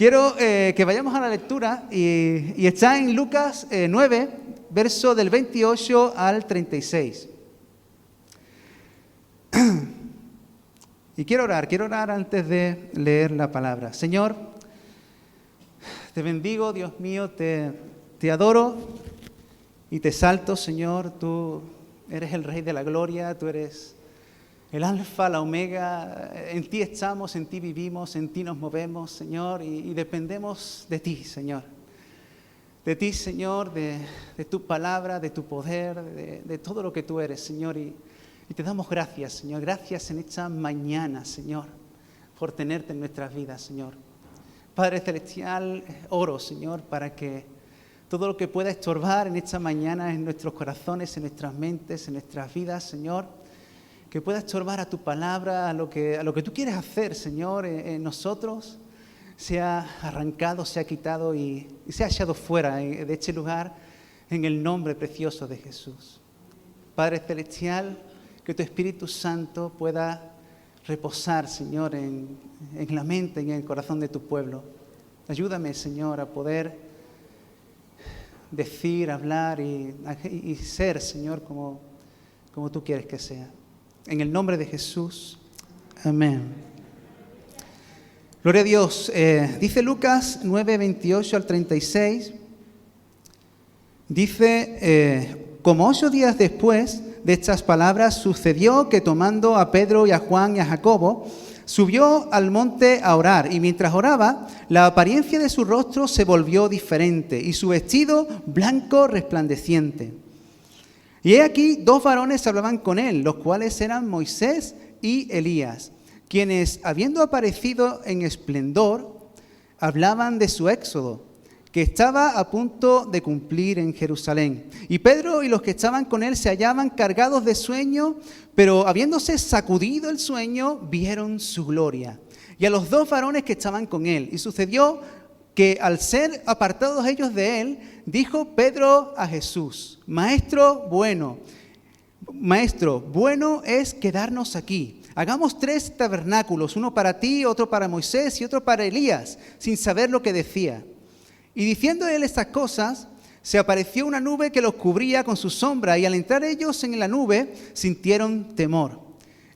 Quiero que vayamos a la lectura y está en Lucas 9, verso del 28 al 36. Y quiero orar antes de leer la palabra. Señor, te bendigo, Dios mío, te adoro y te exalto, Señor. Tú eres el Rey de la Gloria, tú eres el Alfa, la Omega. En ti estamos, en ti vivimos, en ti nos movemos, Señor, y dependemos de ti, Señor. De ti, Señor, de tu palabra, de tu poder, de todo lo que tú eres, Señor. Y te damos gracias, Señor. Gracias en esta mañana, Señor, por tenerte en nuestras vidas, Señor. Padre Celestial, oro, Señor, para que todo lo que pueda estorbar en esta mañana en nuestros corazones, en nuestras mentes, en nuestras vidas, Señor, que pueda estorbar a tu palabra, a lo que tú quieres hacer, Señor, en nosotros, sea arrancado, sea quitado y sea echado fuera de este lugar en el nombre precioso de Jesús. Padre Celestial, que tu Espíritu Santo pueda reposar, Señor, en la mente, en el corazón de tu pueblo. Ayúdame, Señor, a poder decir, hablar y ser, Señor, como tú quieres que sea. En el nombre de Jesús. Amén. Gloria a Dios. Dice Lucas 9, 28 al 36. Dice, como 8 días después de estas palabras, sucedió que tomando a Pedro y a Juan y a Jacobo, subió al monte a orar, y mientras oraba, la apariencia de su rostro se volvió diferente, y su vestido blanco resplandeciente. Y he aquí 2 varones hablaban con él, los cuales eran Moisés y Elías, quienes, habiendo aparecido en esplendor, hablaban de su éxodo, que estaba a punto de cumplir en Jerusalén. Y Pedro y los que estaban con él se hallaban cargados de sueño, pero habiéndose sacudido el sueño, vieron su gloria. Y a los 2 varones que estaban con él. Y sucedió que al ser apartados ellos de él, dijo Pedro a Jesús, Maestro, bueno es quedarnos aquí. Hagamos 3 tabernáculos, uno para ti, otro para Moisés y otro para Elías, sin saber lo que decía. Y diciendo él estas cosas, se apareció una nube que los cubría con su sombra, y al entrar ellos en la nube, sintieron temor.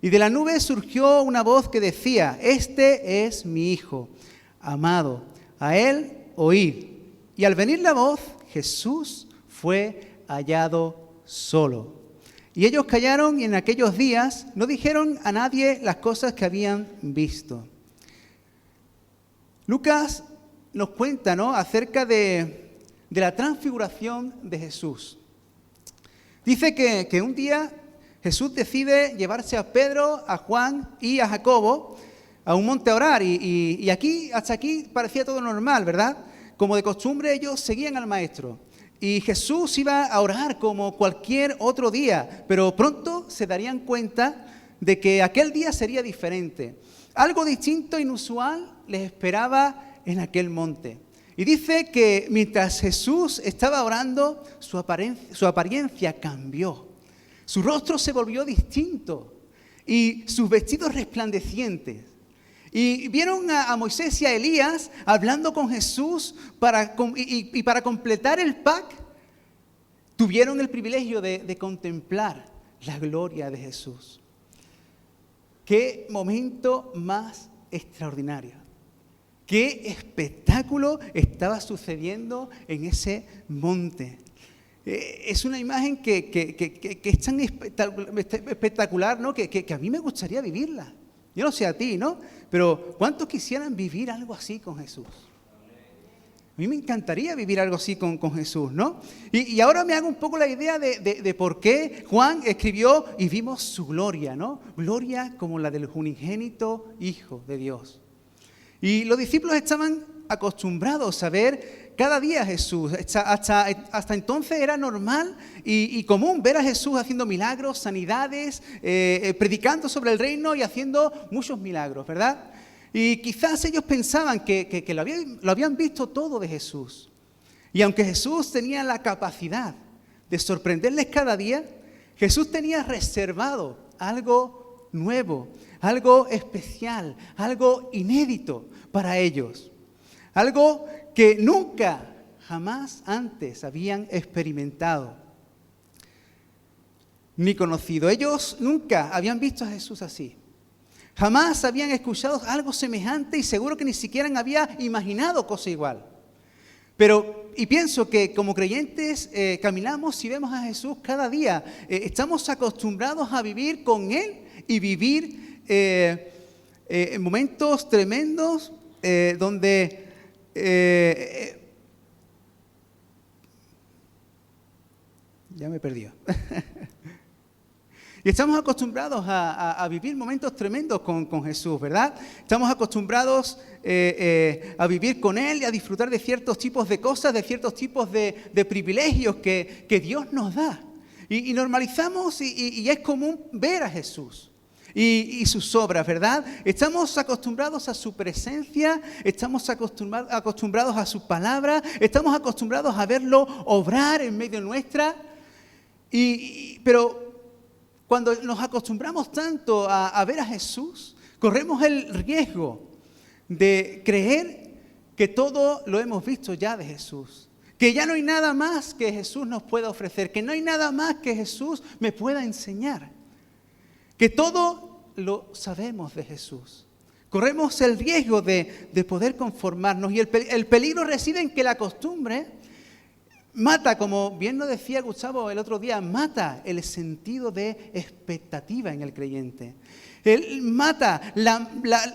Y de la nube surgió una voz que decía, Este es mi Hijo amado, a él oíd. Y al venir la voz, Jesús fue hallado solo. Y ellos callaron y en aquellos días no dijeron a nadie las cosas que habían visto. Lucas nos cuenta, ¿no?, acerca de la transfiguración de Jesús. Dice que un día Jesús decide llevarse a Pedro, a Juan y a Jacobo a un monte a orar. Y aquí, hasta aquí parecía todo normal, ¿verdad? Como de costumbre ellos seguían al maestro. Y Jesús iba a orar como cualquier otro día, pero pronto se darían cuenta de que aquel día sería diferente. Algo distinto, inusual, les esperaba en aquel monte. Y dice que mientras Jesús estaba orando, su apariencia cambió. Su rostro se volvió distinto y sus vestidos resplandecientes. Y vieron a Moisés y a Elías hablando con Jesús para completar el pack, tuvieron el privilegio de contemplar la gloria de Jesús. ¡Qué momento más extraordinario! ¡Qué espectáculo estaba sucediendo en ese monte! Es una imagen que es tan espectacular, ¿no?, que a mí me gustaría vivirla. Yo no sé a ti, ¿no? Pero ¿cuántos quisieran vivir algo así con Jesús? A mí me encantaría vivir algo así con Jesús, ¿no? Y ahora me hago un poco la idea de por qué Juan escribió y vimos su gloria, ¿no? Gloria como la del unigénito Hijo de Dios. Y los discípulos estaban acostumbrados a ver cada día a Jesús. Hasta entonces era normal y común ver a Jesús haciendo milagros, sanidades, predicando sobre el reino y haciendo muchos milagros, ¿verdad? Y quizás ellos pensaban que lo habían visto todo de Jesús. Y aunque Jesús tenía la capacidad de sorprenderles cada día, Jesús tenía reservado algo nuevo, algo especial, algo inédito para ellos. algo que nunca, jamás antes habían experimentado ni conocido. Ellos nunca habían visto a Jesús así. Jamás habían escuchado algo semejante y seguro que ni siquiera había imaginado cosa igual. Y pienso que como creyentes caminamos y vemos a Jesús cada día. Estamos acostumbrados a vivir con Él y vivir en momentos tremendos donde ya me perdió. Y estamos acostumbrados a vivir momentos tremendos con Jesús, ¿verdad? Estamos acostumbrados a vivir con Él y a disfrutar de ciertos tipos de cosas, de ciertos tipos de privilegios que Dios nos da. Y normalizamos y es común ver a Jesús y sus obras, ¿verdad? Estamos acostumbrados a su presencia, estamos acostumbrados a su palabra, estamos acostumbrados a verlo obrar en medio nuestra, pero cuando nos acostumbramos tanto a ver a Jesús, corremos el riesgo de creer que todo lo hemos visto ya de Jesús. Que ya no hay nada más que Jesús nos pueda ofrecer. Que no hay nada más que Jesús me pueda enseñar. Que todo lo sabemos de Jesús. Corremos el riesgo de poder conformarnos. Y el peligro reside en que la costumbre mata, como bien lo decía Gustavo el otro día, mata el sentido de expectativa en el creyente. Él mata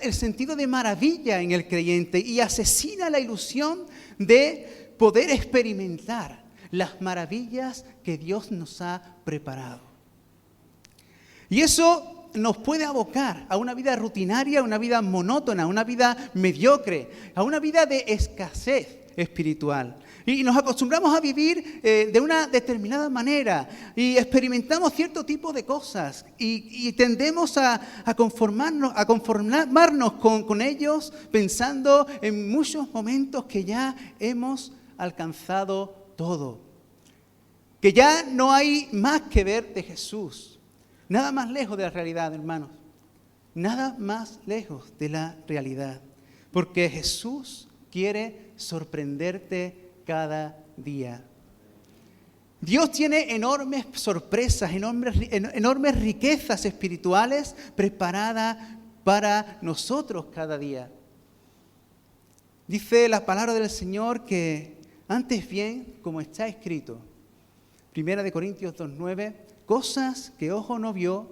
el sentido de maravilla en el creyente y asesina la ilusión de poder experimentar las maravillas que Dios nos ha preparado. Y eso nos puede abocar a una vida rutinaria, a una vida monótona, a una vida mediocre, a una vida de escasez espiritual. Y nos acostumbramos a vivir de una determinada manera y experimentamos cierto tipo de cosas y tendemos a conformarnos con ellos pensando en muchos momentos que ya hemos alcanzado todo. Que ya no hay más que ver de Jesús. Nada más lejos de la realidad, hermanos. Nada más lejos de la realidad. Porque Jesús quiere sorprenderte cada día. Dios tiene enormes sorpresas, enormes riquezas espirituales preparadas para nosotros cada día. Dice la palabra del Señor que antes bien, como está escrito, 1 Corintios 2:9, cosas que ojo no vio,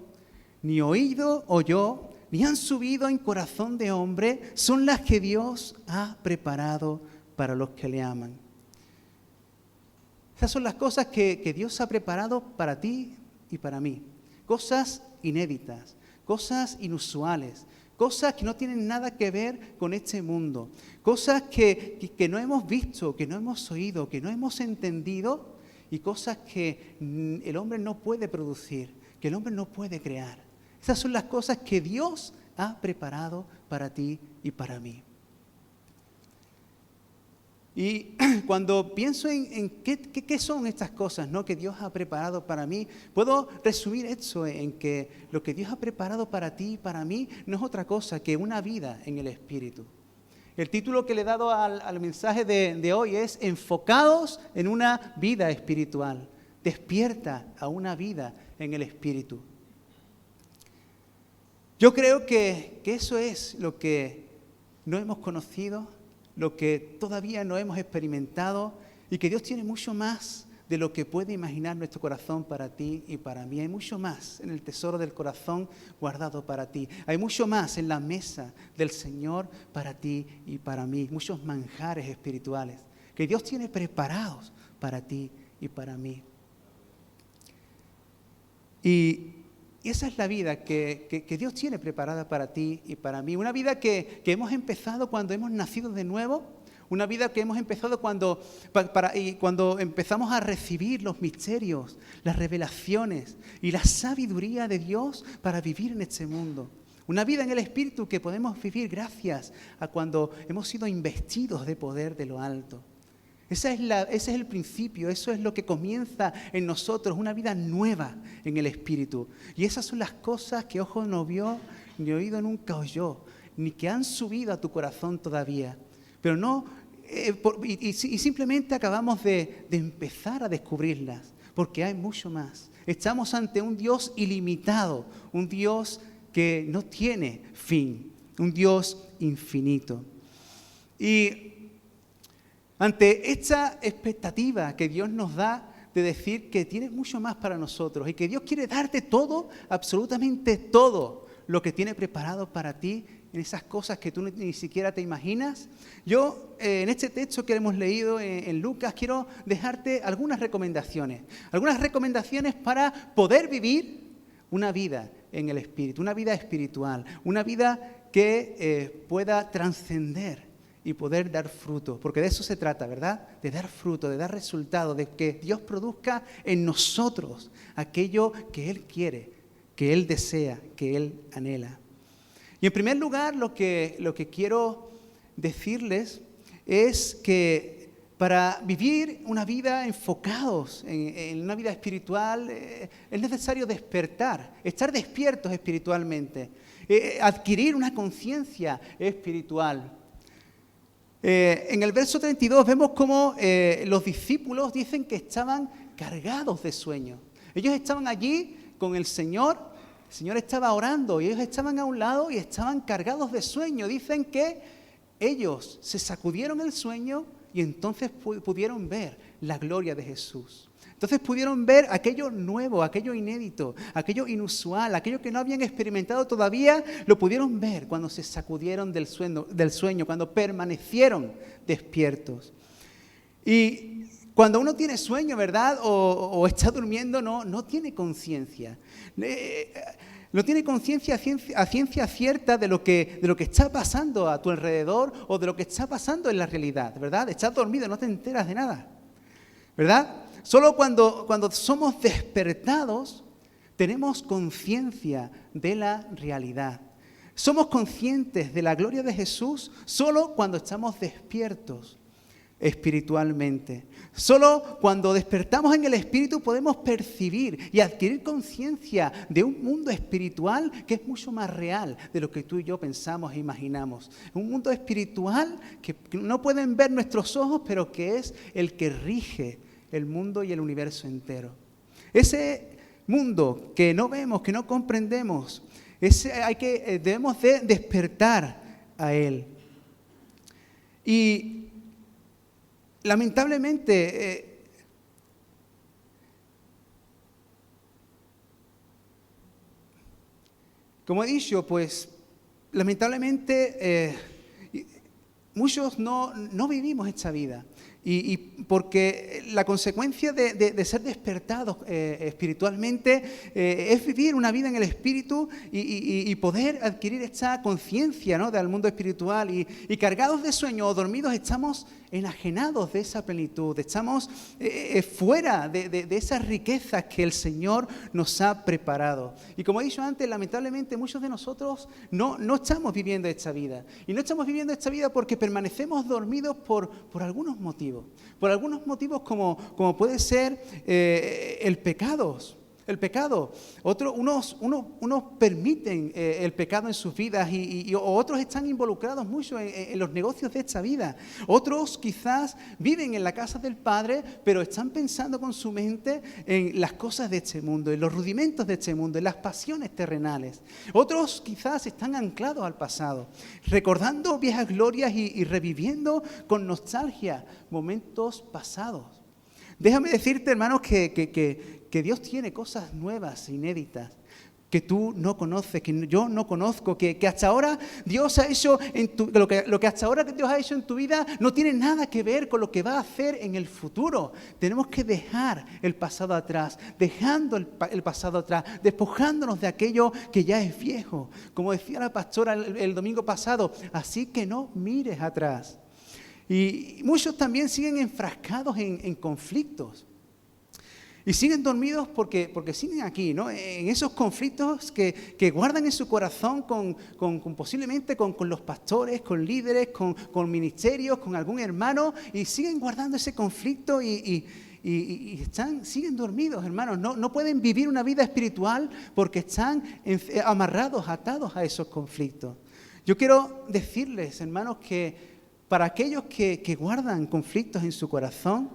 ni oído oyó, ni han subido en corazón de hombre, son las que Dios ha preparado para los que le aman. Esas son las cosas que Dios ha preparado para ti y para mí. Cosas inéditas, cosas inusuales, cosas que no tienen nada que ver con este mundo. Cosas que no hemos visto, que no hemos oído, que no hemos entendido y cosas que el hombre no puede producir, que el hombre no puede crear. Esas son las cosas que Dios ha preparado para ti y para mí. Y cuando pienso en qué son estas cosas, ¿no?, que Dios ha preparado para mí, puedo resumir eso en que lo que Dios ha preparado para ti y para mí no es otra cosa que una vida en el Espíritu. El título que le he dado al mensaje de hoy es Enfocados en una vida espiritual. Despierta a una vida en el Espíritu. Yo creo que eso es lo que no hemos conocido, lo que todavía no hemos experimentado y que Dios tiene mucho más de lo que puede imaginar nuestro corazón para ti y para mí. Hay mucho más en el tesoro del corazón guardado para ti. Hay mucho más en la mesa del Señor para ti y para mí. Muchos manjares espirituales que Dios tiene preparados para ti y para mí. Y esa es la vida que Dios tiene preparada para ti y para mí. Una vida que hemos empezado cuando hemos nacido de nuevo. Una vida que hemos empezado cuando empezamos a recibir los misterios, las revelaciones y la sabiduría de Dios para vivir en este mundo. Una vida en el Espíritu que podemos vivir gracias a cuando hemos sido investidos de poder de lo alto. Ese es el principio, eso es lo que comienza en nosotros, una vida nueva en el Espíritu. Y esas son las cosas que ojo no vio, ni oído nunca oyó, ni que han subido a tu corazón todavía. Pero no y simplemente acabamos de empezar a descubrirlas, porque hay mucho más. Estamos ante un Dios ilimitado, un Dios que no tiene fin, un Dios infinito. Y ante esta expectativa que Dios nos da de decir que tiene mucho más para nosotros y que Dios quiere darte todo, absolutamente todo lo que tiene preparado para ti en esas cosas que tú ni siquiera te imaginas. Yo, en este texto que hemos leído en Lucas, quiero dejarte algunas recomendaciones para poder vivir una vida en el Espíritu, una vida espiritual, una vida que pueda trascender y poder dar fruto, porque de eso se trata, ¿verdad? De dar fruto, de dar resultado, de que Dios produzca en nosotros aquello que Él quiere, que Él desea, que Él anhela. Y en primer lugar, lo que quiero decirles es que para vivir una vida enfocados en una vida espiritual es necesario despertar, estar despiertos espiritualmente, adquirir una conciencia espiritual. En el verso 32 vemos cómo los discípulos dicen que estaban cargados de sueño. Ellos estaban allí con el Señor estaba orando y ellos estaban a un lado y estaban cargados de sueño. Dicen que ellos se sacudieron el sueño y entonces pudieron ver la gloria de Jesús. Entonces pudieron ver aquello nuevo, aquello inédito, aquello inusual, aquello que no habían experimentado todavía, lo pudieron ver cuando se sacudieron del sueño, cuando permanecieron despiertos. Y cuando uno tiene sueño, ¿verdad? O está durmiendo, no tiene conciencia. No tiene conciencia a ciencia cierta de lo que está pasando a tu alrededor o de lo que está pasando en la realidad, ¿verdad? Estás dormido, no te enteras de nada, ¿verdad? Solo cuando somos despertados tenemos conciencia de la realidad. Somos conscientes de la gloria de Jesús solo cuando estamos despiertos espiritualmente. Solo cuando despertamos en el Espíritu podemos percibir y adquirir conciencia de un mundo espiritual que es mucho más real de lo que tú y yo pensamos e imaginamos. Un mundo espiritual que no pueden ver nuestros ojos, pero que es el que rige el mundo y el universo entero. Ese mundo que no vemos, que no comprendemos, debemos de despertar a él. Y lamentablemente, como he dicho, pues lamentablemente muchos no vivimos esta vida. Y porque la consecuencia de ser despertados espiritualmente es vivir una vida en el Espíritu y poder adquirir esta conciencia, ¿no?, del mundo espiritual. Y cargados de sueño o dormidos estamos enajenados de esa plenitud, estamos fuera de esas riquezas que el Señor nos ha preparado. Y como he dicho antes, lamentablemente muchos de nosotros no estamos viviendo esta vida. Y no estamos viviendo esta vida porque permanecemos dormidos por algunos motivos. Por algunos motivos como puede ser el pecado. Unos permiten el pecado en sus vidas y otros están involucrados mucho en los negocios de esta vida. Otros quizás viven en la casa del Padre, pero están pensando con su mente en las cosas de este mundo, en los rudimentos de este mundo, en las pasiones terrenales. Otros quizás están anclados al pasado, recordando viejas glorias y reviviendo con nostalgia momentos pasados. Déjame decirte, hermanos, que Dios tiene cosas nuevas, inéditas, que tú no conoces, que yo no conozco, que hasta ahora Dios ha hecho lo que hasta ahora Dios ha hecho en tu vida no tiene nada que ver con lo que va a hacer en el futuro. Tenemos que dejar el pasado atrás, dejando el pasado atrás, despojándonos de aquello que ya es viejo. Como decía la pastora el domingo pasado, así que no mires atrás. Y muchos también siguen enfrascados en conflictos. Y siguen dormidos porque siguen aquí, ¿no? En esos conflictos que guardan en su corazón posiblemente con los pastores, con líderes, con ministerios, con algún hermano, y siguen guardando ese conflicto y siguen dormidos, hermanos. No pueden vivir una vida espiritual porque están amarrados, atados a esos conflictos. Yo quiero decirles, hermanos, que para aquellos que guardan conflictos en su corazón,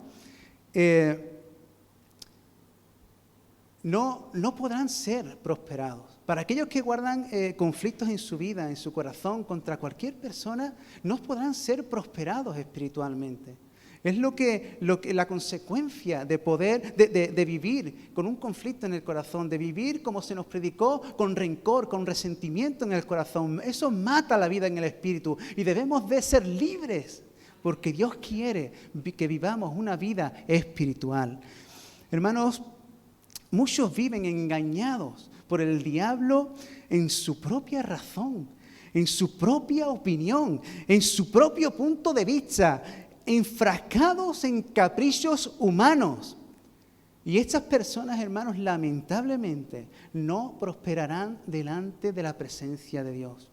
no podrán ser prosperados. Para aquellos que guardan conflictos en su vida, en su corazón, contra cualquier persona, no podrán ser prosperados espiritualmente. Es la consecuencia de poder, de vivir con un conflicto en el corazón, de vivir como se nos predicó, con rencor, con resentimiento en el corazón. Eso mata la vida en el espíritu y debemos de ser libres, porque Dios quiere que vivamos una vida espiritual. Hermanos, muchos viven engañados por el diablo en su propia razón, en su propia opinión, en su propio punto de vista, enfrascados en caprichos humanos. Y estas personas, hermanos, lamentablemente no prosperarán delante de la presencia de Dios.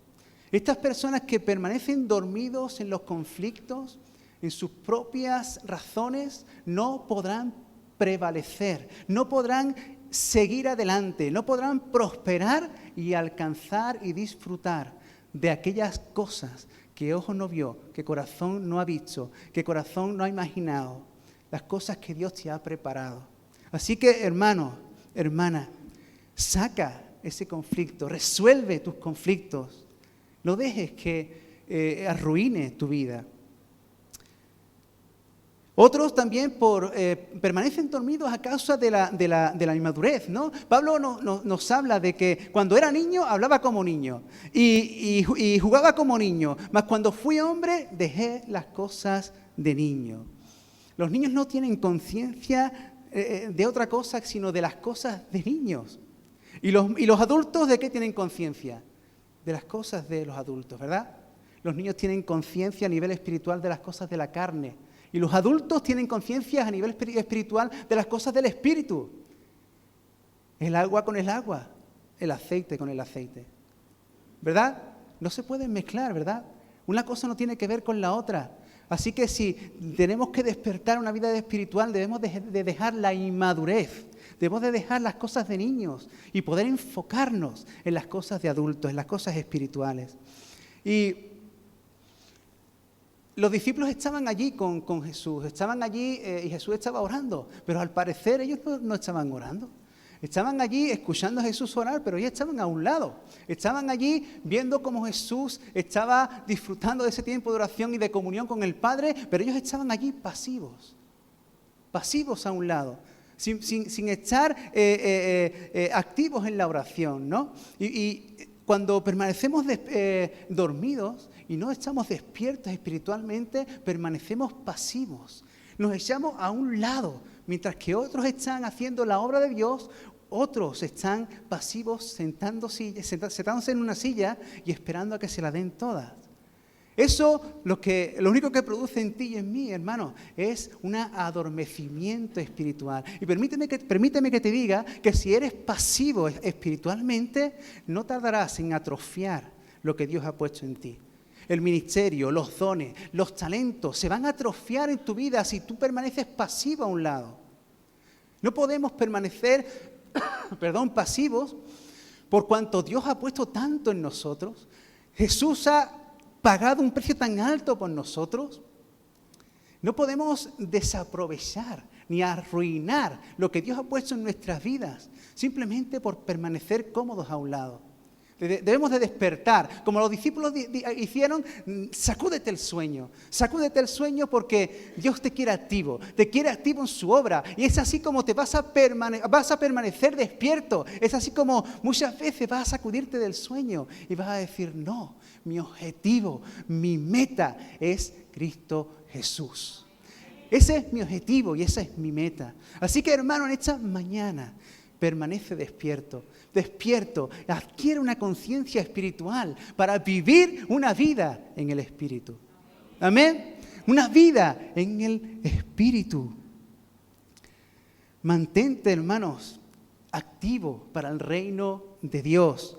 Estas personas que permanecen dormidos en los conflictos, en sus propias razones, no podrán prevalecer, no podrán seguir adelante, no podrán prosperar y alcanzar y disfrutar de aquellas cosas que ojo no vio, que corazón no ha visto, que corazón no ha imaginado, las cosas que Dios te ha preparado. Así que, hermano, hermana, saca ese conflicto, resuelve tus conflictos, no dejes que arruine tu vida. Otros también permanecen dormidos a causa de la inmadurez, ¿no? Pablo nos habla de que cuando era niño hablaba como niño y jugaba como niño, mas cuando fui hombre dejé las cosas de niño. Los niños no tienen conciencia de otra cosa sino de las cosas de niños. ¿Y los adultos de qué tienen conciencia? De las cosas de los adultos, ¿verdad? Los niños tienen conciencia a nivel espiritual de las cosas de la carne. Y los adultos tienen conciencia a nivel espiritual de las cosas del espíritu. El agua con el agua, el aceite con el aceite. ¿Verdad? No se pueden mezclar, ¿verdad? Una cosa no tiene que ver con la otra. Así que si tenemos que despertar una vida espiritual, debemos de dejar la inmadurez. Debemos de dejar las cosas de niños y poder enfocarnos en las cosas de adultos, en las cosas espirituales. Y los discípulos estaban allí con Jesús, estaban allí y Jesús estaba orando, pero al parecer ellos no estaban orando. Estaban allí escuchando a Jesús orar, pero ellos estaban a un lado. Estaban allí viendo cómo Jesús estaba disfrutando de ese tiempo de oración y de comunión con el Padre, pero ellos estaban allí pasivos a un lado, sin estar activos en la oración, ¿no? Y cuando permanecemos dormidos y no estamos despiertos espiritualmente, permanecemos pasivos. Nos echamos a un lado, mientras que otros están haciendo la obra de Dios, otros están pasivos sentándose en una silla y esperando a que se la den todas. Eso lo único que produce en ti y en mí, hermano, es un adormecimiento espiritual. Y permíteme que te diga que si eres pasivo espiritualmente, no tardarás en atrofiar lo que Dios ha puesto en ti. El ministerio, los dones, los talentos se van a atrofiar en tu vida si tú permaneces pasivo a un lado. No podemos permanecer pasivos por cuanto Dios ha puesto tanto en nosotros. Jesús ha pagado un precio tan alto por nosotros. No podemos desaprovechar ni arruinar lo que Dios ha puesto en nuestras vidas simplemente por permanecer cómodos a un lado. Debemos de despertar, como los discípulos hicieron, sacúdete el sueño porque Dios te quiere activo en su obra, y es así como vas a permanecer despierto, es así como muchas veces vas a sacudirte del sueño y vas a decir, no, mi objetivo, mi meta es Cristo Jesús. Ese es mi objetivo y esa es mi meta. Así que, hermano, en esta mañana permanece despierto, adquiere una conciencia espiritual para vivir una vida en el Espíritu. Amén. Una vida en el Espíritu. Mantente, hermanos, activo para el reino de Dios.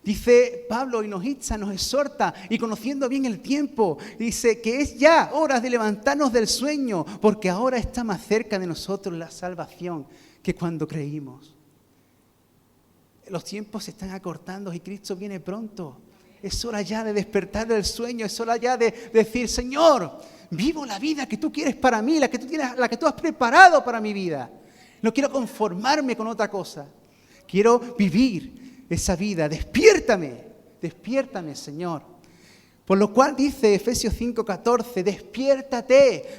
Dice Pablo y nos exhorta, y conociendo bien el tiempo, dice que es ya hora de levantarnos del sueño, porque ahora está más cerca de nosotros la salvación que cuando creímos. Los tiempos se están acortando y Cristo viene pronto. es hora ya de despertar del sueño, es hora ya de decir, Señor, vivo la vida que tú quieres para mí, la que tú has preparado para mi vida. No quiero conformarme con otra cosa. Quiero vivir esa vida. Despiértame, Señor. Por lo cual dice Efesios 5:14,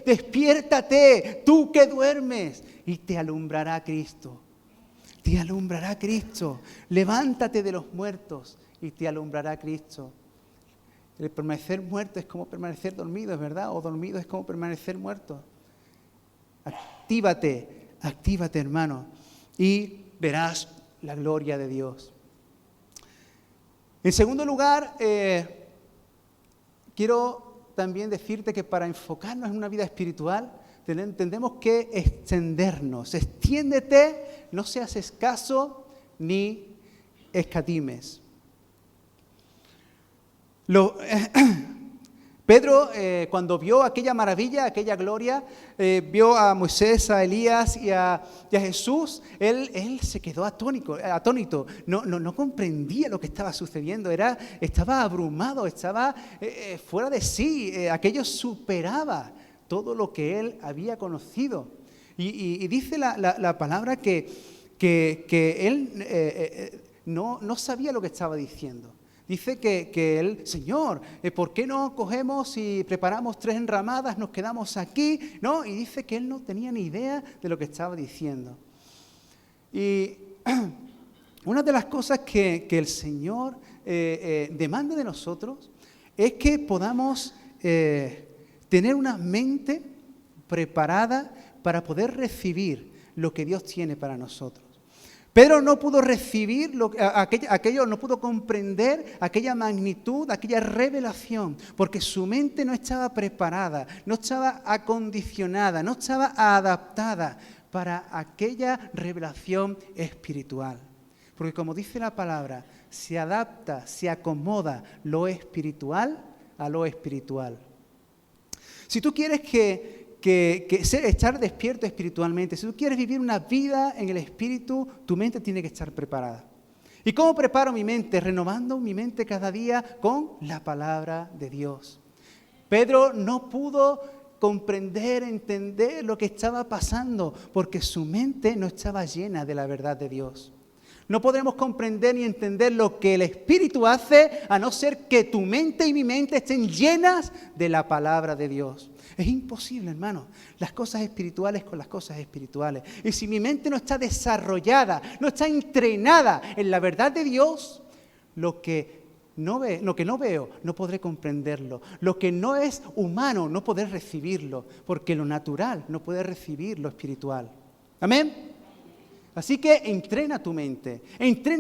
despiértate, tú que duermes, y te alumbrará Cristo. Te alumbrará Cristo. Levántate de los muertos y te alumbrará Cristo. El permanecer muerto es como permanecer dormido, ¿es verdad? O dormido es como permanecer muerto. Actívate, hermano, y verás la gloria de Dios. En segundo lugar, quiero también decirte que para enfocarnos en una vida espiritual, tendremos que extendernos. Extiéndete, no seas escaso ni escatimes. Pedro, cuando vio aquella maravilla, aquella gloria, vio a Moisés, a Elías y a Jesús, él se quedó atónito. No comprendía lo que estaba sucediendo, estaba abrumado, estaba fuera de sí. Aquello superaba todo lo que él había conocido. Y dice la palabra que él no sabía lo que estaba diciendo. Dice que él, Señor, ¿por qué no cogemos y preparamos 3 enramadas, nos quedamos aquí? ¿No? Y dice que él no tenía ni idea de lo que estaba diciendo. Y una de las cosas que el Señor demanda de nosotros es que podamos tener una mente preparada para poder recibir lo que Dios tiene para nosotros. Pedro no pudo recibir aquello, no pudo comprender aquella magnitud, aquella revelación, porque su mente no estaba preparada, no estaba acondicionada, no estaba adaptada para aquella revelación espiritual. Porque como dice la palabra, se adapta, se acomoda lo espiritual a lo espiritual. Si tú quieres estar despierto espiritualmente, si tú quieres vivir una vida en el Espíritu, tu mente tiene que estar preparada. ¿Y cómo preparo mi mente? Renovando mi mente cada día con la palabra de Dios. Pedro no pudo comprender, entender lo que estaba pasando, porque su mente no estaba llena de la verdad de Dios. No podremos comprender ni entender lo que el Espíritu hace a no ser que tu mente y mi mente estén llenas de la palabra de Dios. Es imposible, hermano, las cosas espirituales con las cosas espirituales. Y si mi mente no está desarrollada, no está entrenada en la verdad de Dios, lo que no veo, no podré comprenderlo. Lo que no es humano, no podré recibirlo, porque lo natural no puede recibir lo espiritual. ¿Amén? Así que entrena tu mente,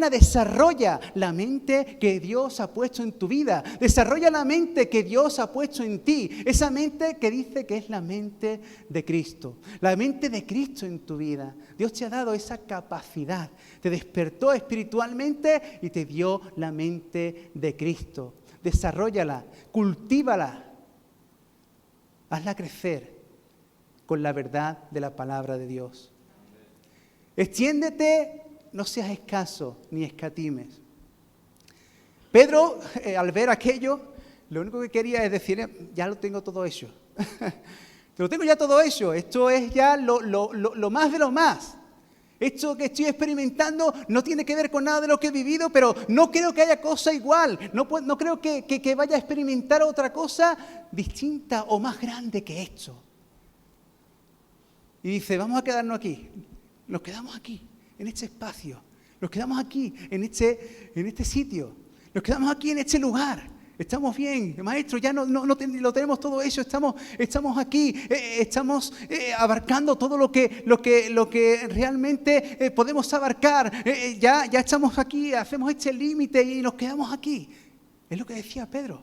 desarrolla la mente que Dios ha puesto en tu vida, desarrolla la mente que Dios ha puesto en ti, esa mente que dice que es la mente de Cristo, la mente de Cristo en tu vida. Dios te ha dado esa capacidad, te despertó espiritualmente y te dio la mente de Cristo. Desarróllala, cultívala, hazla crecer con la verdad de la palabra de Dios. Extiéndete, no seas escaso ni escatimes. Pedro, al ver aquello, lo único que quería es decir, ya lo tengo todo hecho. Lo tengo ya todo hecho. Esto es ya lo más de lo más. Esto que estoy experimentando no tiene que ver con nada de lo que he vivido, pero no creo que haya cosa igual. No creo que vaya a experimentar otra cosa distinta o más grande que esto. Y dice, vamos a quedarnos aquí. Nos quedamos aquí, en este espacio. Nos quedamos aquí, en este sitio. Nos quedamos aquí, en este lugar. Estamos bien, maestro, ya no lo tenemos todo hecho. Estamos aquí, estamos abarcando todo lo que realmente podemos abarcar. Ya estamos aquí, hacemos este límite y nos quedamos aquí. Es lo que decía Pedro.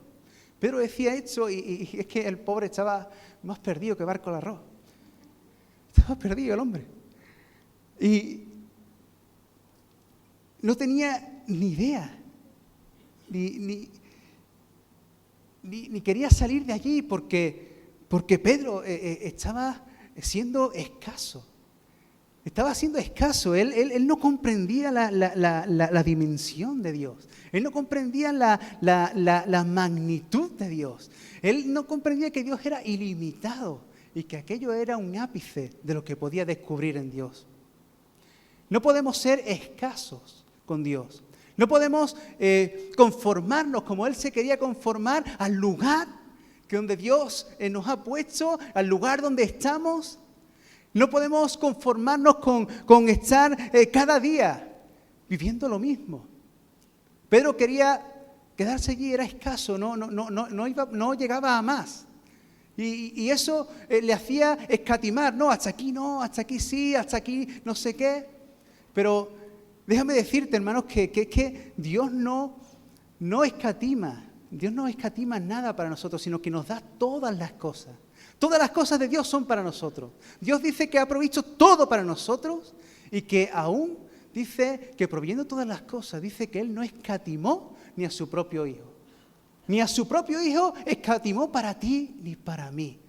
Pedro decía esto y es que el pobre estaba más perdido que barco al arroz. Estaba perdido el hombre. Y no tenía ni idea, ni quería salir de allí porque Pedro estaba siendo escaso. Estaba siendo escaso. Él no comprendía la dimensión de Dios. Él no comprendía la magnitud de Dios. Él no comprendía que Dios era ilimitado y que aquello era un ápice de lo que podía descubrir en Dios. No podemos ser escasos con Dios. No podemos conformarnos como Él se quería conformar al lugar que donde Dios nos ha puesto, al lugar donde estamos. No podemos conformarnos con estar cada día viviendo lo mismo. Pedro quería quedarse allí, era escaso, no llegaba a más. Y eso le hacía escatimar, hasta aquí sí, hasta aquí no sé qué. Pero déjame decirte, hermanos, que Dios no escatima. Dios no escatima nada para nosotros, sino que nos da todas las cosas. Todas las cosas de Dios son para nosotros. Dios dice que ha provisto todo para nosotros y que aún dice que proveyendo todas las cosas, dice que Él no escatimó ni a su propio Hijo. Ni a su propio Hijo escatimó para ti ni para mí.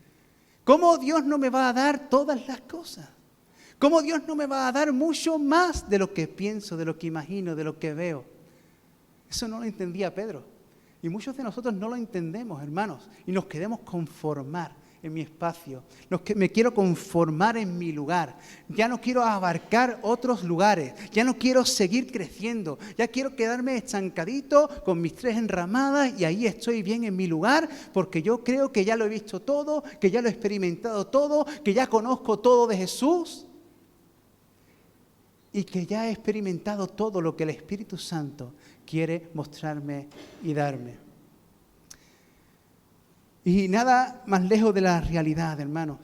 ¿Cómo Dios no me va a dar todas las cosas? ¿Cómo Dios no me va a dar mucho más de lo que pienso, de lo que imagino, de lo que veo? Eso no lo entendía Pedro. Y muchos de nosotros no lo entendemos, hermanos, y nos queremos conformar en mi espacio. Me quiero conformar en mi lugar. Ya no quiero abarcar otros lugares. Ya no quiero seguir creciendo. Ya quiero quedarme estancadito con mis 3 enramadas y ahí estoy bien en mi lugar porque yo creo que ya lo he visto todo, que ya lo he experimentado todo, que ya conozco todo de Jesús y que ya he experimentado todo lo que el Espíritu Santo quiere mostrarme y darme. Y nada más lejos de la realidad, hermanos.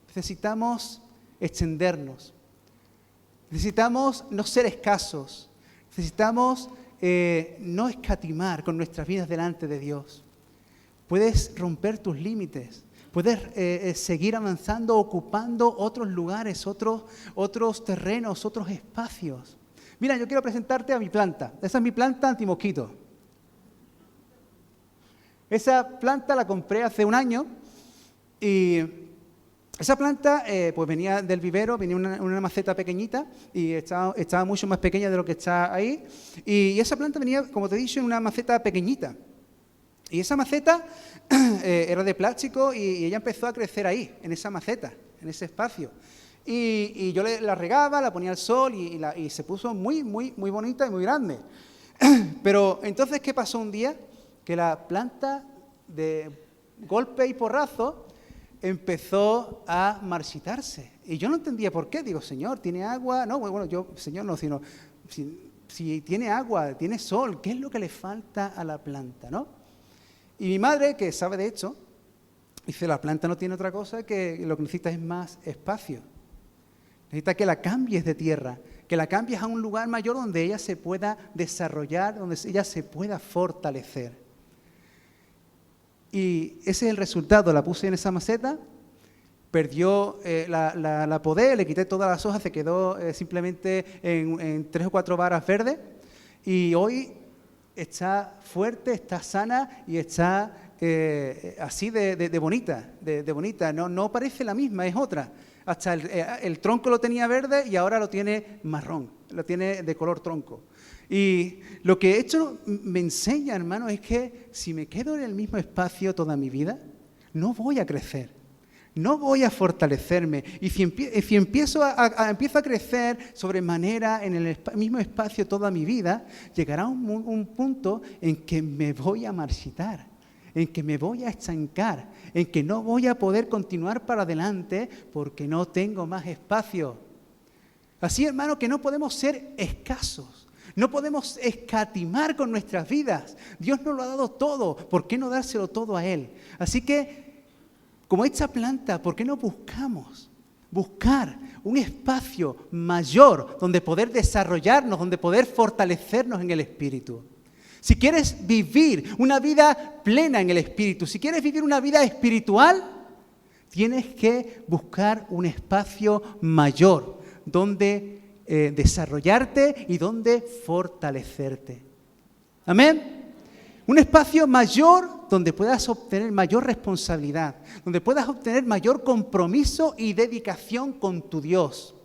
Necesitamos extendernos. Necesitamos no ser escasos. Necesitamos no escatimar con nuestras vidas delante de Dios. Puedes romper tus límites. Puedes seguir avanzando, ocupando otros lugares, otros terrenos, otros espacios. Mira, yo quiero presentarte a mi planta. Esa es mi planta antimosquito. Esa planta la compré hace un año y esa planta pues venía del vivero, venía una maceta pequeñita y estaba mucho más pequeña de lo que está ahí. Y esa planta venía, como te he dicho, en una maceta pequeñita. Y esa maceta era de plástico y ella empezó a crecer ahí, en esa maceta, en ese espacio. Y yo la regaba, la ponía al sol y se puso muy, muy, muy bonita y muy grande. Pero entonces, ¿qué pasó un día? Que la planta de golpe y porrazo empezó a marchitarse. Y yo no entendía por qué. Digo, Señor, ¿tiene agua? No, bueno, Señor no, sino si tiene agua, tiene sol, ¿qué es lo que le falta a la planta, no? Y mi madre, que sabe de esto, dice, la planta no tiene otra cosa que lo que necesita es más espacio. Necesita que la cambies de tierra, que la cambies a un lugar mayor donde ella se pueda desarrollar, donde ella se pueda fortalecer. Y ese es el resultado. La puse en esa maceta, perdió la podé, le quité todas las hojas, se quedó simplemente en 3 o 4 varas verdes y hoy está fuerte, está sana y está así de bonita. No parece la misma, es otra. Hasta el tronco lo tenía verde y ahora lo tiene marrón, lo tiene de color tronco. Y lo que esto me enseña, hermano, es que si me quedo en el mismo espacio toda mi vida, no voy a crecer, no voy a fortalecerme. Y si empiezo a crecer sobremanera en el mismo espacio toda mi vida, llegará un punto en que me voy a marchitar, en que me voy a estancar, en que no voy a poder continuar para adelante porque no tengo más espacio. Así, hermano, que no podemos ser escasos. No podemos escatimar con nuestras vidas. Dios nos lo ha dado todo. ¿Por qué no dárselo todo a Él? Así que, como esta planta, ¿por qué no buscar un espacio mayor donde poder desarrollarnos, donde poder fortalecernos en el Espíritu? Si quieres vivir una vida plena en el Espíritu, si quieres vivir una vida espiritual, tienes que buscar un espacio mayor donde desarrollarte y donde fortalecerte. Amén. Un espacio mayor donde puedas obtener mayor responsabilidad, donde puedas obtener mayor compromiso y dedicación con tu Dios.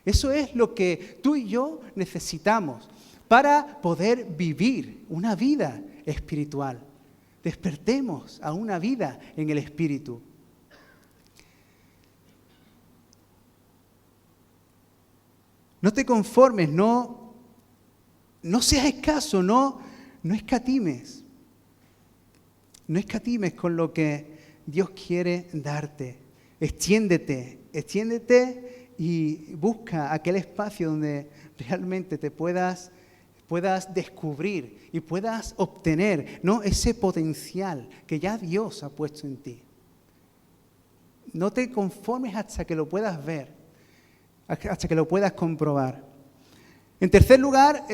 Eso es lo que tú y yo necesitamos para poder vivir una vida espiritual. Despertemos a una vida en el Espíritu. No te conformes, no seas escaso, no escatimes. No escatimes con lo que Dios quiere darte. Extiéndete y busca aquel espacio donde realmente te puedas descubrir y puedas obtener, ¿no?, ese potencial que ya Dios ha puesto en ti. No te conformes hasta que lo puedas ver, hasta que lo puedas comprobar. En tercer lugar,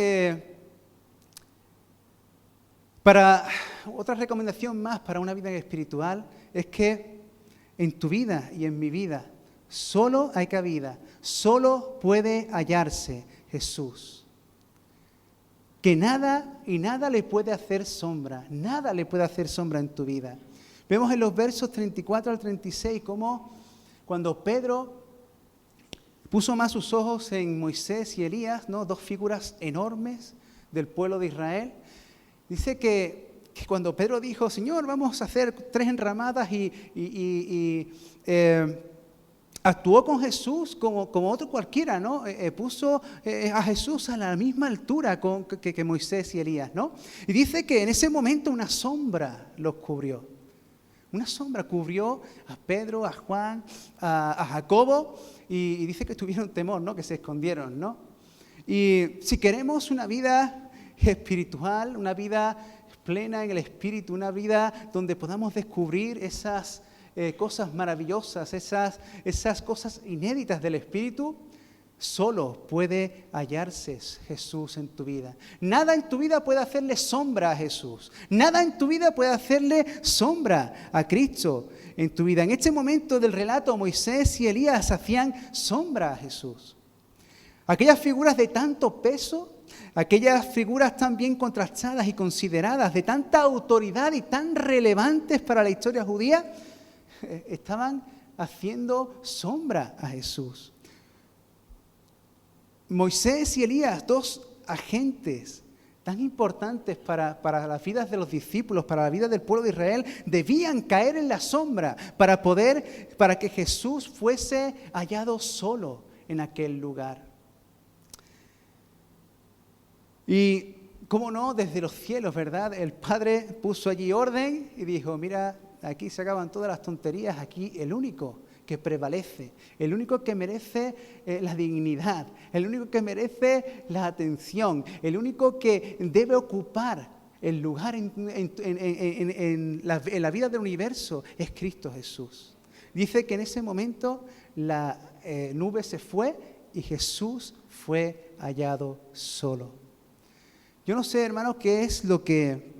otra recomendación más para una vida espiritual es que en tu vida y en mi vida solo hay cabida, solo puede hallarse Jesús. Que nada y nada le puede hacer sombra, nada le puede hacer sombra en tu vida. Vemos en los versos 34 al 36 cómo cuando Pedro puso más sus ojos en Moisés y Elías, ¿no?, dos figuras enormes del pueblo de Israel, dice que cuando Pedro dijo, Señor, vamos a hacer 3 enramadas y actuó con Jesús como otro cualquiera, ¿no? Puso a Jesús a la misma altura que Moisés y Elías, ¿no? Y dice que en ese momento una sombra los cubrió. Una sombra cubrió a Pedro, a Juan, a Jacobo, y dice que tuvieron temor, ¿no?, que se escondieron, ¿no? Y si queremos una vida espiritual, una vida plena en el Espíritu, una vida donde podamos descubrir esas cosas maravillosas, esas cosas inéditas del Espíritu, solo puede hallarse Jesús en tu vida. Nada en tu vida puede hacerle sombra a Jesús. Nada en tu vida puede hacerle sombra a Cristo en tu vida. En este momento del relato, Moisés y Elías hacían sombra a Jesús. Aquellas figuras de tanto peso, aquellas figuras tan bien contrastadas y consideradas, de tanta autoridad y tan relevantes para la historia judía, estaban haciendo sombra a Jesús. Moisés y Elías, dos agentes tan importantes para las vidas de los discípulos, para la vida del pueblo de Israel, debían caer en la sombra para que Jesús fuese hallado solo en aquel lugar. Y, cómo no, desde los cielos, ¿verdad? El Padre puso allí orden y dijo, mira, aquí se acaban todas las tonterías, aquí el único que prevalece, el único que merece la dignidad, el único que merece la atención, el único que debe ocupar el lugar en la vida del universo es Cristo Jesús. Dice que en ese momento la nube se fue y Jesús fue hallado solo. Yo no sé, hermanos, qué es lo que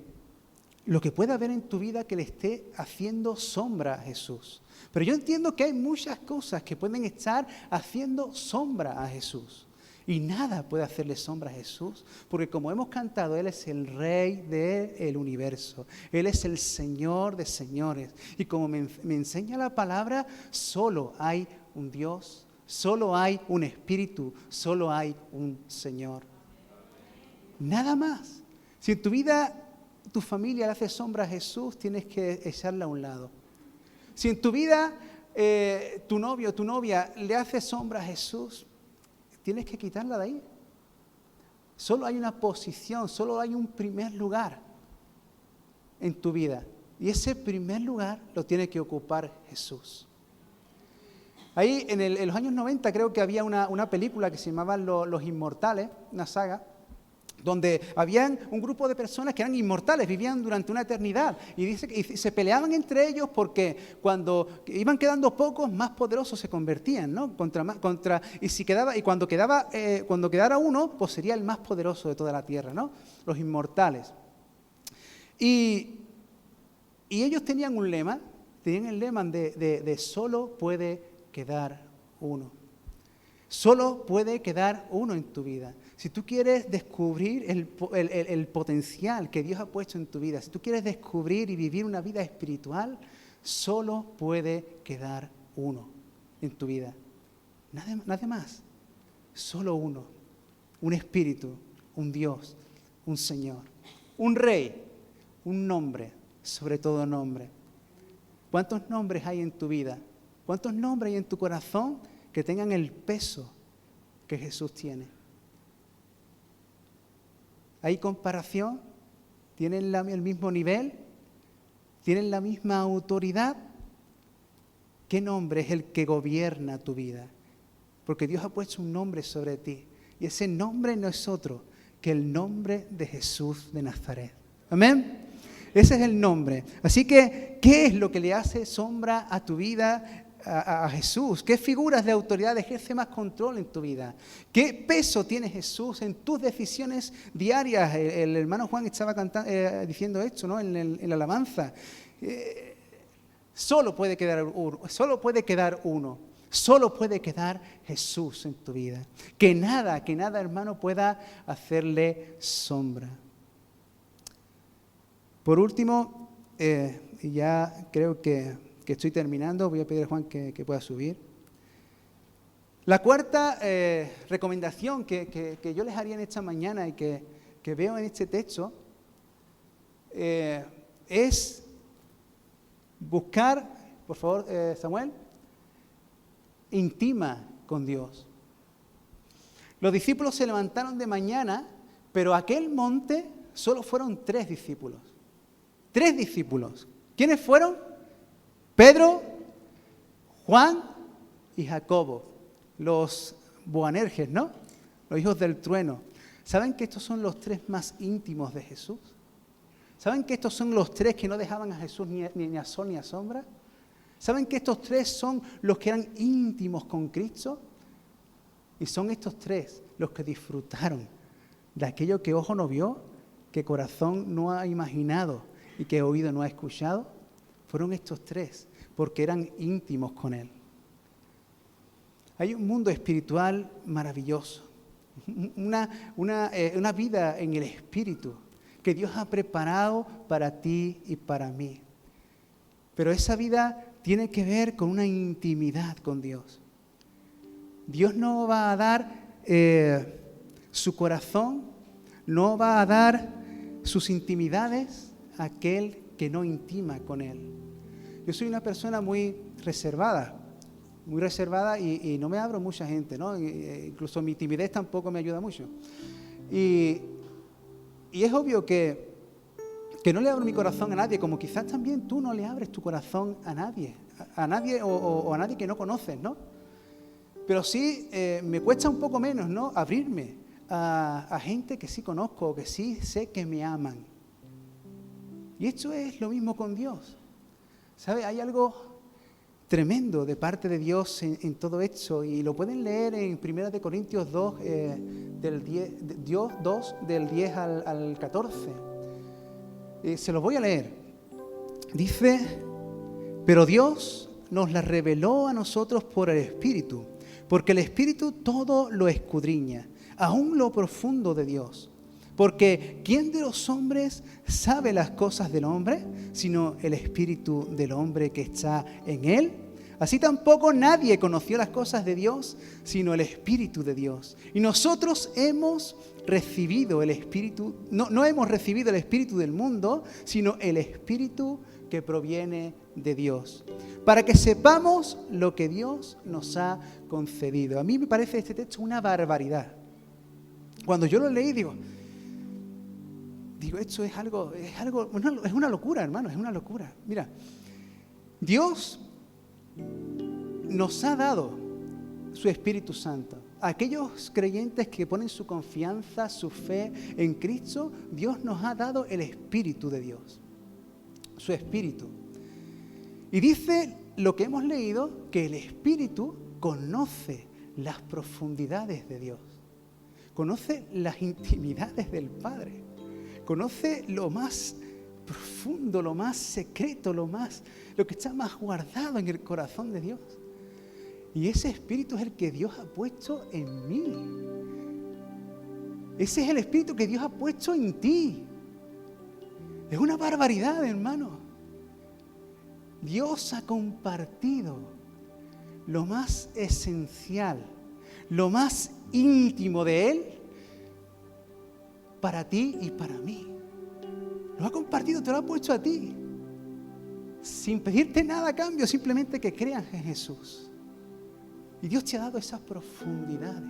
pueda haber en tu vida que le esté haciendo sombra a Jesús. Pero yo entiendo que hay muchas cosas que pueden estar haciendo sombra a Jesús. Y nada puede hacerle sombra a Jesús, porque como hemos cantado, Él es el Rey del universo. Él es el Señor de señores. Y como me enseña la palabra, solo hay un Dios, solo hay un Espíritu, solo hay un Señor. Nada más. Si en tu vida, tu familia le hace sombra a Jesús, tienes que echarla a un lado. Si en tu vida tu novio o tu novia le hace sombra a Jesús, tienes que quitarla de ahí. Solo hay una posición, solo hay un primer lugar en tu vida. Y ese primer lugar lo tiene que ocupar Jesús. Ahí en los años 90 creo que había una película que se llamaba Los Inmortales, una saga, donde habían un grupo de personas que eran inmortales, vivían durante una eternidad y dice que se peleaban entre ellos porque cuando iban quedando pocos, más poderosos se convertían, ¿no? Y cuando quedara uno, pues sería el más poderoso de toda la tierra, ¿no? Los inmortales. Y ellos tenían el lema de solo puede quedar uno. Solo puede quedar uno en tu vida. Si tú quieres descubrir el potencial que Dios ha puesto en tu vida, si tú quieres descubrir y vivir una vida espiritual, solo puede quedar uno en tu vida. Nada más. solo uno, un espíritu, un Dios, un Señor, un Rey, un nombre, sobre todo nombre. ¿Cuántos nombres hay en tu vida? ¿Cuántos nombres hay en tu corazón que tengan el peso que Jesús tiene? ¿Hay comparación? ¿Tienen el mismo nivel? ¿Tienen la misma autoridad? ¿Qué nombre es el que gobierna tu vida? Porque Dios ha puesto un nombre sobre ti. Y ese nombre no es otro que el nombre de Jesús de Nazaret. ¿Amén? Ese es el nombre. Así que, ¿qué es lo que le hace sombra a tu vida a Jesús? ¿Qué figuras de autoridad ejerce más control en tu vida? ¿Qué peso tiene Jesús en tus decisiones diarias? El hermano Juan estaba diciendo esto, ¿no? En la alabanza. Solo puede quedar uno. Solo puede quedar Jesús en tu vida. Que nada, hermano, pueda hacerle sombra. Por último, y ya creo que estoy terminando, voy a pedir a Juan que pueda subir. La cuarta recomendación que yo les haría en esta mañana y que veo en este texto es buscar, por favor, Samuel, intima con Dios. Los discípulos se levantaron de mañana, pero aquel monte solo fueron 3 discípulos. 3 discípulos. ¿Quiénes fueron? Pedro, Juan y Jacobo, los Boanerges, ¿no? Los hijos del trueno. ¿Saben que estos son los 3 más íntimos de Jesús? ¿Saben que estos son los 3 que no dejaban a Jesús ni a sol ni a sombra? ¿Saben que estos 3 son los que eran íntimos con Cristo? Y son estos 3 los que disfrutaron de aquello que ojo no vio, que corazón no ha imaginado y que oído no ha escuchado. Fueron estos 3, porque eran íntimos con Él. Hay un mundo espiritual maravilloso, una vida en el Espíritu que Dios ha preparado para ti y para mí. Pero esa vida tiene que ver con una intimidad con Dios. Dios no va a dar su corazón, no va a dar sus intimidades a aquel que no intima con Él. Yo soy una persona muy reservada y no me abro a mucha gente, ¿no? Incluso mi timidez tampoco me ayuda mucho. Y es obvio que no le abro mi corazón a nadie, como quizás también tú no le abres tu corazón a nadie o a nadie que no conoces, ¿no? Pero sí me cuesta un poco menos, ¿no? Abrirme a gente que sí conozco, que sí sé que me aman. Y esto es lo mismo con Dios. ¿Sabe? Hay algo tremendo de parte de Dios en todo esto, y lo pueden leer en 1 Corintios 2, del 10 al 14. Se los voy a leer. Dice: pero Dios nos la reveló a nosotros por el Espíritu, porque el Espíritu todo lo escudriña, aún lo profundo de Dios. Porque ¿quién de los hombres sabe las cosas del hombre, sino el Espíritu del hombre que está en él? Así tampoco nadie conoció las cosas de Dios, sino el Espíritu de Dios. Y nosotros hemos recibido el Espíritu, no hemos recibido el Espíritu del mundo, sino el Espíritu que proviene de Dios, para que sepamos lo que Dios nos ha concedido. A mí me parece este texto una barbaridad. Cuando yo lo leí, digo, esto es una locura, hermano, es una locura. Mira, Dios nos ha dado su Espíritu Santo. A aquellos creyentes que ponen su confianza, su fe en Cristo, Dios nos ha dado el Espíritu de Dios, su Espíritu. Y dice lo que hemos leído, que el Espíritu conoce las profundidades de Dios, conoce las intimidades del Padre, conoce lo más profundo, lo más secreto, lo que está más guardado en el corazón de Dios. Y ese Espíritu es el que Dios ha puesto en mí. Ese es el Espíritu que Dios ha puesto en ti. Es una barbaridad, hermano. Dios ha compartido lo más esencial, lo más íntimo de Él para ti y para mí. Lo ha compartido, te lo ha puesto a ti, sin pedirte nada a cambio, simplemente que creas en Jesús. Y Dios te ha dado esas profundidad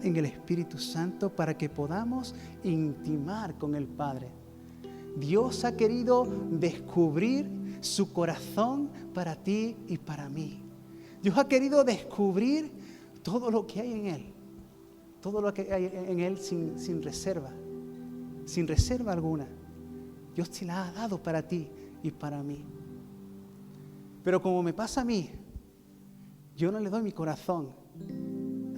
en el Espíritu Santo para que podamos intimar con el Padre. Dios ha querido descubrir su corazón para ti y para mí. Dios ha querido descubrir todo lo que hay en Él. Todo lo que hay en Él sin reserva alguna. Dios te la ha dado para ti y para mí. Pero como me pasa a mí, yo no le doy mi corazón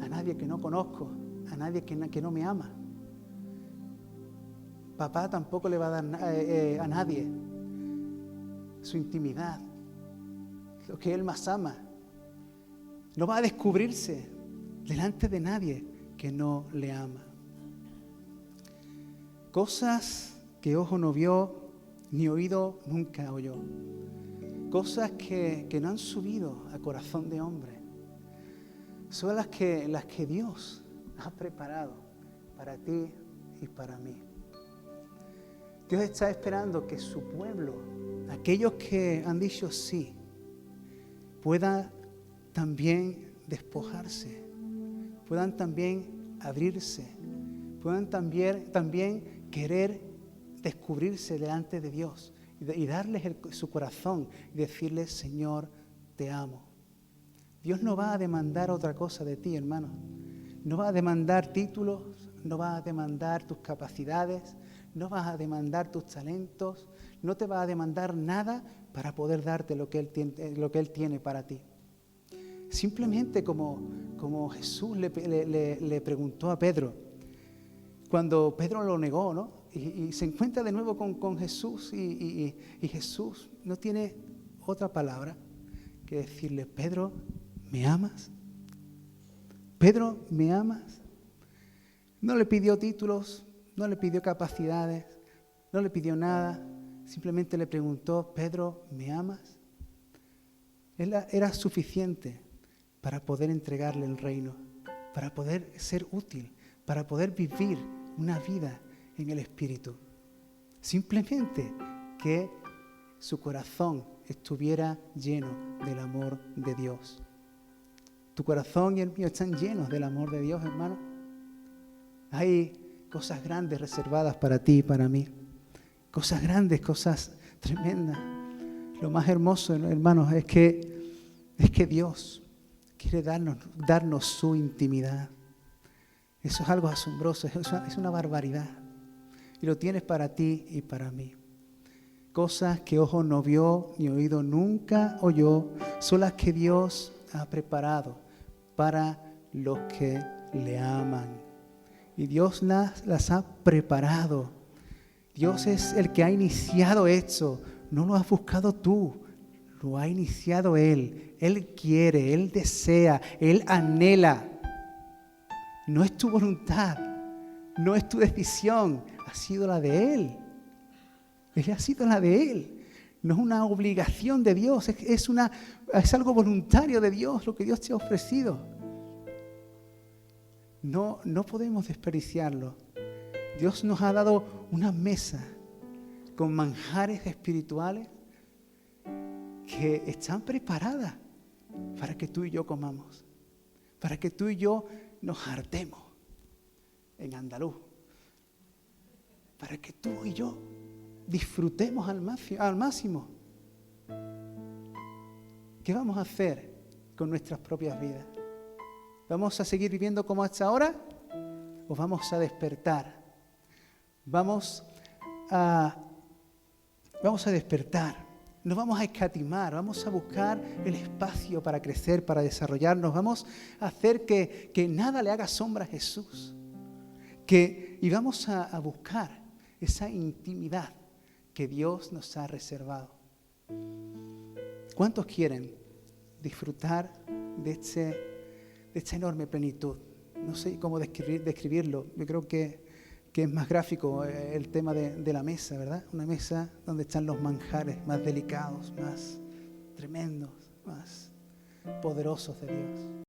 a nadie que no conozco, a nadie que no me ama. Papá tampoco le va a dar a nadie su intimidad, lo que Él más ama. No va a descubrirse delante de nadie que no le ama. Cosas que ojo no vio, ni oído nunca oyó. Cosas que no han subido a corazón de hombre. Son las que Dios ha preparado para ti y para mí. Dios está esperando que su pueblo, aquellos que han dicho sí, puedan también despojarse, puedan también abrirse, puedan también querer descubrirse delante de Dios y darles su corazón y decirles: Señor, te amo. Dios no va a demandar otra cosa de ti, hermano. No va a demandar títulos, no va a demandar tus capacidades, no va a demandar tus talentos, no te va a demandar nada para poder darte lo que Él tiene para ti. Simplemente como Jesús le preguntó a Pedro, cuando Pedro lo negó, ¿no? Y se encuentra de nuevo con Jesús y Jesús no tiene otra palabra que decirle: Pedro, ¿me amas? Pedro, ¿me amas? No le pidió títulos, no le pidió capacidades, no le pidió nada, simplemente le preguntó: Pedro, ¿me amas? Era suficiente para poder entregarle el reino, para poder ser útil, para poder vivir una vida en el Espíritu. Simplemente que su corazón estuviera lleno del amor de Dios. Tu corazón y el mío están llenos del amor de Dios, hermano. Hay cosas grandes reservadas para ti y para mí. Cosas grandes, cosas tremendas. Lo más hermoso, hermanos, es que Dios quiere darnos su intimidad. Eso es algo asombroso, es una barbaridad. Y lo tienes para ti y para mí. Cosas que ojo no vio ni oído nunca oyó, son las que Dios ha preparado para los que le aman. Y Dios las ha preparado. Dios es el que ha iniciado esto. No lo has buscado tú, lo ha iniciado Él. Él quiere, Él desea, Él anhela. No es tu voluntad, no es tu decisión, ha sido la de Él. Ha sido la de Él. No es una obligación de Dios, es algo voluntario de Dios, lo que Dios te ha ofrecido. No podemos desperdiciarlo. Dios nos ha dado una mesa con manjares espirituales que están preparadas para que tú y yo comamos, para que tú y yo nos hartemos en andaluz, para que tú y yo disfrutemos al máximo. ¿Qué vamos a hacer con nuestras propias vidas? ¿Vamos a seguir viviendo como hasta ahora? ¿O vamos a despertar? Vamos a despertar. No vamos a escatimar, vamos a buscar el espacio para crecer, para desarrollarnos. Vamos a hacer que nada le haga sombra a Jesús. Y vamos a buscar esa intimidad que Dios nos ha reservado. ¿Cuántos quieren disfrutar de esta enorme plenitud? No sé cómo describirlo. Yo creo que es más gráfico el tema de la mesa, ¿verdad? Una mesa donde están los manjares más delicados, más tremendos, más poderosos de Dios.